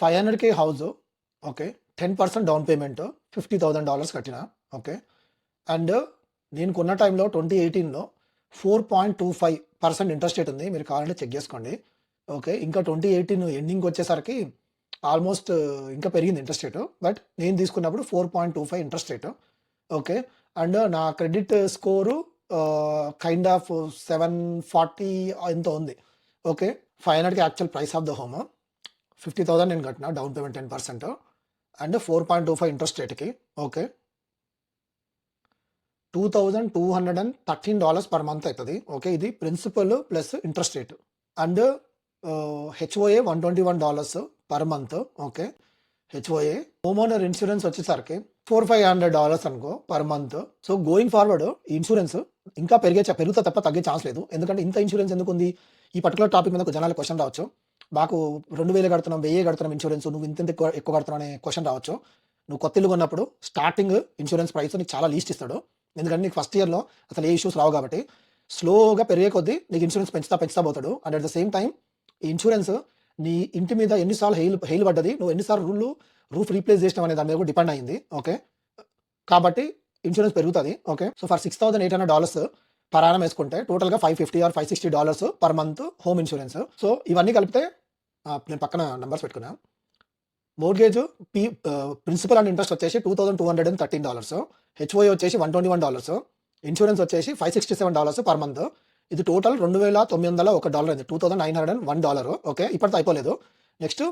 500K house. Okay. 10% down payment $50,000 కట్టిన. Okay. And నేను కొన్న టైంలో 2018లో 4.25% ఇంట్రెస్ట్ రేట్ ఉంది. మీరు కావాలంటే చెక్ చేసుకోండి. ఓకే. ఇంకా 2018 ఎండింగ్‌కి వచ్చేసరికి ఆల్మోస్ట్ ఇంకా పెరిగింది ఇంట్రెస్ట్ రేటు. బట్ నేను తీసుకున్నప్పుడు 4.25 ఇంట్రెస్ట్ రేటు. ఓకే. అండ్ నా క్రెడిట్ స్కోరు కైండ్ ఆఫ్ 740 ఎంతో ఉంది. ఓకే. 500కి actual price of the home. 50,000 నేను కట్టిన డౌన్ పేమెంట్ 10% అండ్ 4.25 ఇంట్రెస్ట్ రేట్‌కి. ఓకే. $2,213 పర్ మంత్ అయితది. ఓకే. ఇది principal plus interest rate. And HOA $121 per month. Okay. HOA. Homeowner insurance వచ్చేసరికి $400-500 అనుకో per month. So going forward ఈ insurance ఇంకా పెరుగుతా తప్ప తగ్గే ఛాన్స్ లేదు. ఎందుకంటే ఇంత ఇన్సూరెన్స్ ఎందుకుంది? ఈ పర్టికులర్ టాపిక్ మీద జనాలకు క్వెషన్ రావచ్చు. మాకు 2000 కడుతున్నాం, 1000 కడుతున్నాం ఇన్సూరెన్స్, నువ్వు ఇంత ఎక్కువ కడుతున్నావు అనే క్వెషన్ రావచ్చు. నువ్వు కొత్త ఇల్లు కొన్నప్పుడు స్టార్టింగ్ ఇన్సూరెన్స్ ప్రైస్ నీకు చాలా లీస్ట్ ఇస్తాడు. ఎందుకంటే నీకు ఫస్ట్ ఇయర్‌లో అసలు ఏ ఇష్యూస్ రావు కాబట్టి. స్లోగా పెరిగే కొద్దీ నీకు ఇన్సూరెన్స్ పెంచుతా పోతాడు. And at the same time ఈ ఇన్సూరెన్స్ నీ ఇంటి మీద ఎన్నిసార్లు హెయిల్ పడ్డది, నువ్వు ఎన్నిసార్లు రూఫ్ రీప్లేస్ చేసినావు అనే దాని మీద కూడా డిపెండ్ అయింది. ఓకే. కాబట్టి ఇన్సూరెన్స్ పెరుగుతుంది. Okay. So for $6,800 per annum వేసుకుంటే టోటల్‌గా $550 or $560 per month home insurance. So ఇవన్నీ కలిపితే నేను పక్కన నంబర్స్ పెట్టుకున్నా. మోర్గేజ్ ప్రిన్సిపల్ అండ్ ఇంట్రెస్ట్ వచ్చేసి $2,213, హెచ్ఓఏ వచ్చేసి $121, ఇన్సూరెన్స్ వచ్చేసి $567 పర్ మంత్. ఇది టోటల్ $2,901 అయింది. $2,901. ఓకే. ఇప్పటితో అయిపోలేదు. Next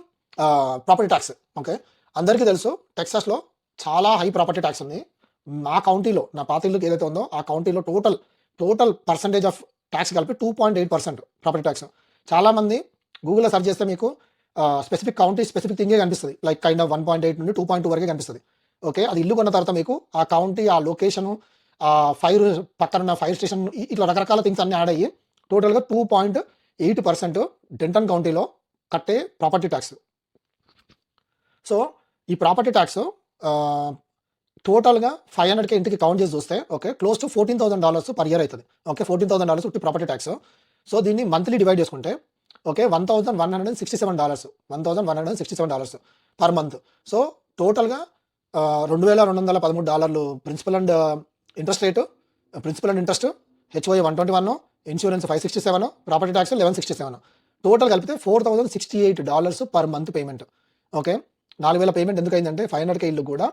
property tax. ఓకే. అందరికీ తెలుసు టెక్సాస్లో చాలా హై ప్రాపర్టీ ట్యాక్స్ ఉంది. మా కౌంటీలో నా పాత ఇల్లుకి ఏదైతే ఉందో ఆ కౌంటీలో టోటల్ పర్సంటేజ్ ఆఫ్ ట్యాక్స్ కలిపి 2.8% ప్రాపర్టీ ట్యాక్స్. చాలామంది గూగుల్లో సెర్చ్ చేస్తే మీకు స్పెసిఫిక్ కౌంటీ స్పెసిఫిక్ థింగే కనిపిస్తుంది. లైక్ కైండ్ ఆఫ్ 1.8 నుండి 2.2 వరకే కనిపిస్తుంది. ఓకే. అది ఇల్లు కొన్న తర్వాత మీకు ఆ కౌంటీ, ఆ లొకేషను, ఆ ఫైర్ పక్కన ఫైర్ స్టేషన్, ఇట్లా రకరకాల థింగ్స్ అన్నీ యాడ్ అయ్యి టోటల్గా 2.8% డెంటన్ కౌంటీలో కట్టే ప్రాపర్టీ ట్యాక్స్. సో ఈ ప్రాపర్టీ ట్యాక్స్ టోటల్గా 500K ఇంటికి కౌంట్ చేసి చూస్తే okay close to $14,000 per year అవుతుంది. ఓకే. $14,000 ఉట్టి ప్రాపర్టీ ట్యాక్స్. సో దీన్ని మంత్లీ డివైడ్ చేసుకుంటే ఓకే $1,167 పర్ మంత్. సో టోటల్గా $2,213 principal and interest rate, principal and interest, HOA 121, insurance 567, property tax 1167. Total కలిపితే $4,068 per month payment. Okay. 4,000 payment ఎందుకు అయిందంటే 500K ఇల్లు కూడా